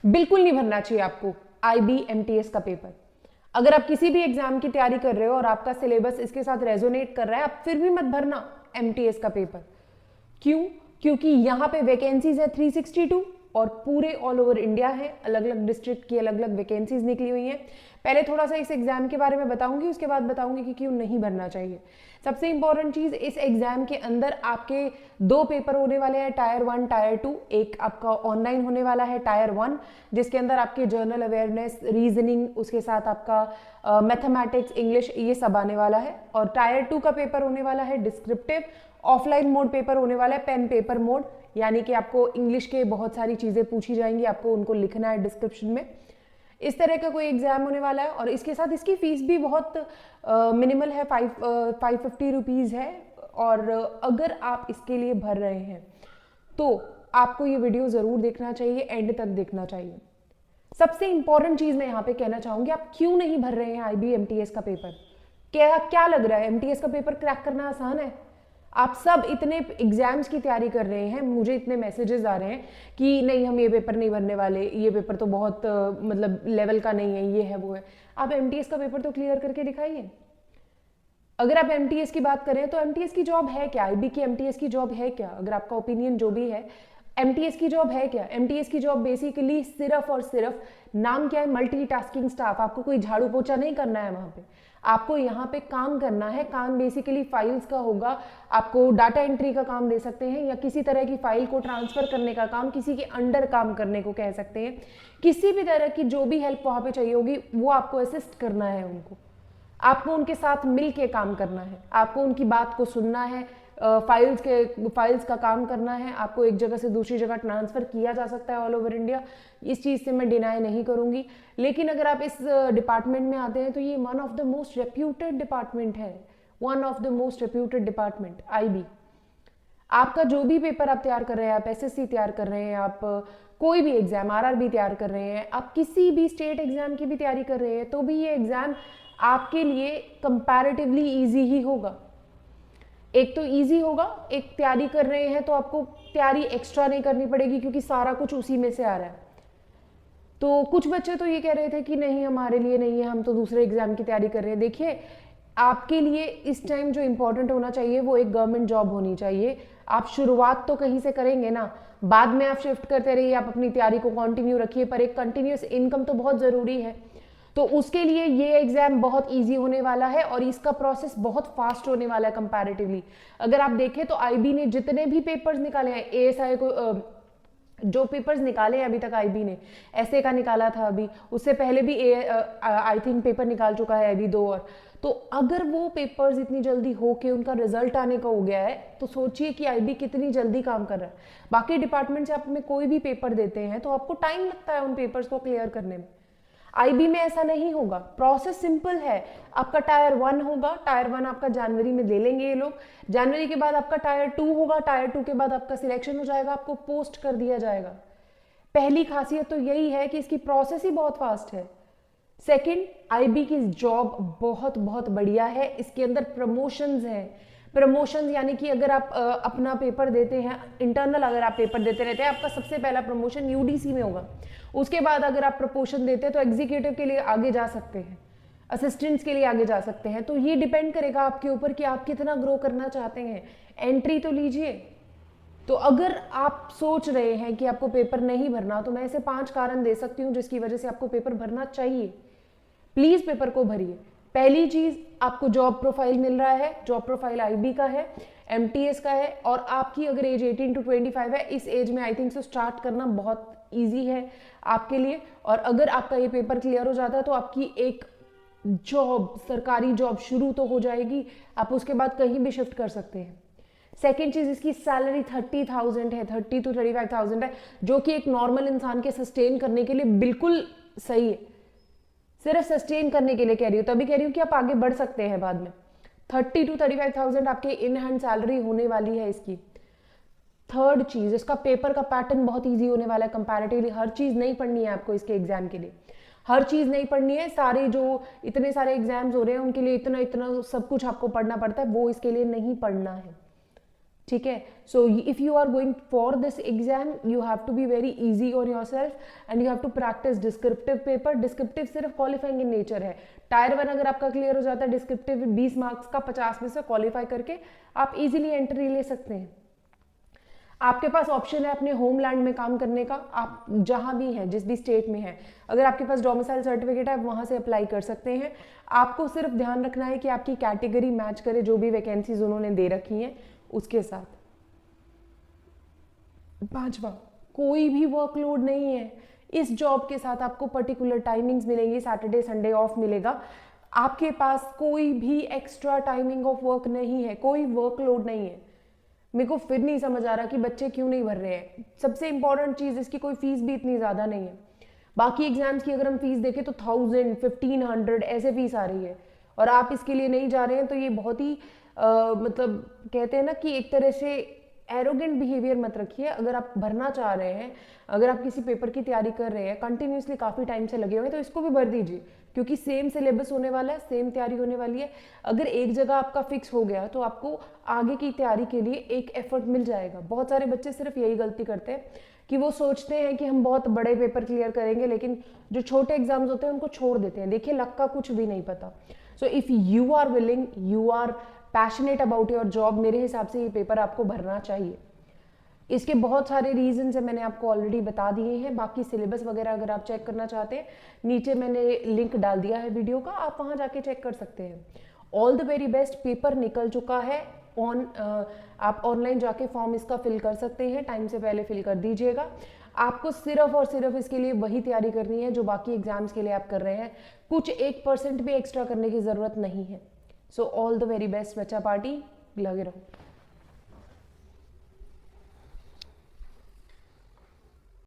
बिल्कुल नहीं भरना चाहिए आपको IBMTS का पेपर। अगर आप किसी भी एग्जाम की तैयारी कर रहे हो और आपका सिलेबस इसके साथ रेजोनेट कर रहा है, आप फिर भी मत भरना MTS का पेपर। क्यों? क्योंकि यहाँ पे वैकेंसीज है 362 और पूरे ऑल ओवर इंडिया है, अलग अलग डिस्ट्रिक्ट की अलग अलग वैकेंसीज निकली हुई हैं। पहले थोड़ा सा इस एग्जाम के बारे में बताऊंगी, उसके बाद बताऊंगी कि क्यों नहीं भरना चाहिए। सबसे इंपॉर्टेंट चीज, इस एग्जाम के अंदर आपके 2 पेपर होने वाले हैं, टायर 1 टायर 2। एक आपका ऑनलाइन होने वाला है टायर 1, जिसके अंदर आपके जर्नल अवेयरनेस, रीजनिंग, उसके साथ आपका मैथमेटिक्स, इंग्लिश, ये सब आने वाला है। और टायर 2 का पेपर होने वाला है डिस्क्रिप्टिव, ऑफलाइन मोड पेपर होने वाला है, पेन पेपर मोड, यानी कि आपको इंग्लिश के बहुत सारी चीजें पूछी जाएंगी, आपको उनको लिखना है डिस्क्रिप्शन में। इस तरह का कोई एग्जाम होने वाला है। और इसके साथ इसकी फीस भी बहुत मिनिमल है, 550 रुपीज़ है। और अगर आप इसके लिए भर रहे हैं तो आपको ये वीडियो ज़रूर देखना चाहिए, एंड तक देखना चाहिए। सबसे इंपॉर्टेंट चीज़ मैं यहाँ पे कहना चाहूँगी, आप क्यों नहीं भर रहे हैं IBMTS का पेपर? क्या लग रहा है MTS का पेपर क्रैक करना आसान है? आप सब इतने एग्जाम्स की तैयारी कर रहे हैं, मुझे इतने मैसेजेस आ रहे हैं कि नहीं हम ये पेपर नहीं भरने वाले, ये पेपर तो बहुत मतलब लेवल का नहीं है, ये है वो है। आप MTS का पेपर तो क्लियर करके दिखाइए। अगर आप MTS की बात करें तो MTS की जॉब है क्या? IB की MTS की जॉब है क्या? अगर आपका ओपिनियन जो भी है, MTS की जॉब है क्या? MTS की जॉब बेसिकली सिर्फ और सिर्फ, नाम क्या है, मल्टीटास्किंग स्टाफ। आपको कोई झाड़ू पोछा नहीं करना है वहां पे, आपको यहाँ पे काम करना है। काम बेसिकली फाइल्स का होगा, आपको डाटा एंट्री का काम दे सकते हैं, या किसी तरह की फाइल को ट्रांसफर करने का काम, किसी के अंडर काम करने को कह सकते हैं। किसी भी तरह की जो भी हेल्प वहाँ पे चाहिए होगी वो आपको असिस्ट करना है उनको, आपको उनके साथ मिल के काम करना है, आपको उनकी बात को सुनना है, फाइल्स का काम करना है। आपको एक जगह से दूसरी जगह ट्रांसफर किया जा सकता है ऑल ओवर इंडिया, इस चीज़ से मैं डिनाई नहीं करूंगी। लेकिन अगर आप इस डिपार्टमेंट में आते हैं तो ये one of the most reputed department है, one of the most reputed department IB। आपका जो भी पेपर आप तैयार कर रहे हैं, आप SSC तैयार कर रहे हैं, आप कोई भी एग्जाम RRB तैयार कर रहे हैं, आप किसी भी स्टेट एग्जाम की भी तैयारी कर रहे हैं, तो भी ये एग्जाम आपके लिए कंपैरेटिवली इजी ही होगा। एक तो इजी होगा, एक तैयारी कर रहे हैं तो आपको तैयारी एक्स्ट्रा नहीं करनी पड़ेगी क्योंकि सारा कुछ उसी में से आ रहा है। तो कुछ बच्चे तो ये कह रहे थे कि नहीं हमारे लिए नहीं है, हम तो दूसरे एग्जाम की तैयारी कर रहे हैं। देखिए, आपके लिए इस टाइम जो इंपॉर्टेंट होना चाहिए वो एक गवर्नमेंट जॉब होनी चाहिए। आप शुरुआत तो कहीं से करेंगे ना, बाद में आप शिफ्ट करते रहिए, आप अपनी तैयारी को कंटिन्यू रखिए, पर एक कंटिन्यूस इनकम तो बहुत ज़रूरी है। तो उसके लिए ये एग्जाम बहुत इजी होने वाला है और इसका प्रोसेस बहुत फास्ट होने वाला है कंपैरेटिवली। अगर आप देखें तो IB ने जितने भी पेपर्स निकाले हैं, ASI को जो पेपर्स निकाले हैं अभी तक IB ने, ऐसे का निकाला था अभी, उससे पहले भी आई थिंक पेपर निकाल चुका है अभी 2 और। तो अगर वो पेपर्स इतनी जल्दी हो के उनका रिजल्ट आने का हो गया है तो सोचिए कि IB कितनी जल्दी काम कर रहा है। बाकी डिपार्टमेंट से आप में कोई भी पेपर देते हैं तो आपको टाइम लगता है उन पेपर्स को क्लियर करने में। IB में ऐसा नहीं होगा, प्रोसेस सिंपल है। आपका टायर 1 होगा, टायर 1 आपका जनवरी में ले लेंगे ये लोग, जनवरी के बाद आपका टायर 2 होगा, टायर 2 के बाद आपका सिलेक्शन हो जाएगा, आपको पोस्ट कर दिया जाएगा। पहली खासियत तो यही है कि इसकी प्रोसेस ही बहुत फास्ट है। सेकंड, IB की जॉब बहुत बहुत बढ़िया है, इसके अंदर प्रमोशंस हैं। प्रमोशंस यानी कि अगर आप अपना पेपर देते हैं, इंटरनल अगर आप पेपर देते रहते हैं, आपका सबसे पहला प्रमोशन UDC में होगा। उसके बाद अगर आप प्रपोशन देते हैं तो एग्जीक्यूटिव के लिए आगे जा सकते हैं, असिस्टेंट्स के लिए आगे जा सकते हैं। तो ये डिपेंड करेगा आपके ऊपर कि आप कितना ग्रो करना चाहते हैं। एंट्री तो लीजिए। तो अगर आप सोच रहे हैं कि आपको पेपर नहीं भरना, तो मैं ऐसे 5 कारण दे सकती हूँ जिसकी वजह से आपको पेपर भरना चाहिए। प्लीज पेपर को भरिए। पहली चीज, आपको जॉब प्रोफाइल मिल रहा है, जॉब प्रोफाइल IB का है, MTS का है, और आपकी अगर एज 18 to 25 है, इस एज में आई थिंक सो स्टार्ट करना बहुत ईजी है आपके लिए। और अगर आपका ये पेपर क्लियर हो जाता है तो आपकी एक जॉब, सरकारी जॉब शुरू तो हो जाएगी, आप उसके बाद कहीं भी शिफ्ट कर सकते हैं। सेकेंड चीज, इसकी सैलरी 30,000 है, 30 to 35,000 है, जो कि एक नॉर्मल इंसान के सस्टेन करने के लिए बिल्कुल सही है। सिर्फ सस्टेन करने के लिए कह रही हूँ, तभी कह रही हूँ कि आप आगे बढ़ सकते हैं बाद में। 30 to 35,000 आपके इन हैंड सैलरी होने वाली है इसकी। थर्ड चीज, इसका पेपर का पैटर्न बहुत इजी होने वाला है कंपैरेटिवली। हर चीज नहीं पढ़नी है आपको इसके एग्जाम के लिए, हर चीज नहीं पढ़नी है। सारे जो इतने सारे एग्जाम्स हो रहे हैं उनके लिए इतना इतना सब कुछ आपको पढ़ना पड़ता है, वो इसके लिए नहीं पढ़ना है। ठीक है। So if you are going for this exam you have to be very easy on yourself and you have to practise descriptive paper. Descriptive सिर्फ क्वालिफाइंग इन नेचर है। टायर 1 अगर आपका क्लियर हो जाता है डिस्क्रिप्टिव 20 मार्क्स का 50 में से क्वालिफाई करके आप इजीली एंट्री ले सकते हैं। आपके पास ऑप्शन है अपने होमलैंड में काम करने का, आप जहां भी हैं जिस भी स्टेट में हैं, अगर आपके पास डोमिसाइल सर्टिफिकेट है वहां से अप्लाई कर सकते हैं। आपको सिर्फ ध्यान रखना है कि आपकी कैटेगरी मैच करे जो भी वैकेंसीज उन्होंने दे रखी हैं उसके साथ। 5वां, कोई भी वर्कलोड नहीं है इस जॉब के साथ। आपको पर्टिकुलर टाइमिंग्स मिलेंगी, सैटरडे संडे ऑफ मिलेगा। आपके पास कोई भी एक्स्ट्रा टाइमिंग ऑफ वर्क नहीं है, कोई वर्कलोड नहीं है। मेरे को फिर नहीं समझ आ रहा कि बच्चे क्यों नहीं भर रहे हैं। सबसे इंपॉर्टेंट चीज, इसकी कोई फीस भी इतनी ज्यादा नहीं है। बाकी एग्जाम्स की अगर हम फीस देखें तो 1000, 1500 ऐसे फीस आ रही है, और आप इसके लिए नहीं जा रहे हैं तो ये बहुत ही मतलब कहते हैं ना कि एक तरह से एरोगेंट बिहेवियर मत रखिए। अगर आप भरना चाह रहे हैं, अगर आप किसी पेपर की तैयारी कर रहे हैं, कंटिन्यूसली काफ़ी टाइम से लगे हुए हैं, तो इसको भी भर दीजिए, क्योंकि सेम सिलेबस होने वाला है, सेम तैयारी होने वाली है। अगर एक जगह आपका फिक्स हो गया तो आपको आगे की तैयारी के लिए एक एफर्ट मिल जाएगा। बहुत सारे बच्चे सिर्फ यही गलती करते हैं कि वो सोचते हैं कि हम बहुत बड़े पेपर क्लियर करेंगे, लेकिन जो छोटे एग्जाम्स होते हैं उनको छोड़ देते हैं। देखिए, लक का कुछ भी नहीं पता। So if you are willing, you are passionate about your job, मेरे हिसाब से ये पेपर आपको भरना चाहिए। इसके बहुत सारे रीजंस है, मैंने आपको ऑलरेडी बता दिए हैं। बाकी सिलेबस वगैरह अगर आप चेक करना चाहते हैं, नीचे मैंने लिंक डाल दिया है वीडियो का, आप वहां जाके चेक कर सकते हैं। All the very best. Paper निकल चुका है आप ऑनलाइन जाके फॉर्म इसका फिल कर सकते हैं, टाइम से पहले फिल कर दीजिएगा। आपको सिर्फ और सिर्फ इसके लिए वही तैयारी करनी है जो बाकी एग्जाम्स के लिए आप कर रहे हैं। कुछ 1% भी एक्स्ट्रा करने की जरूरत नहीं है। So all the very best बच्चा पार्टी, लगे रहो।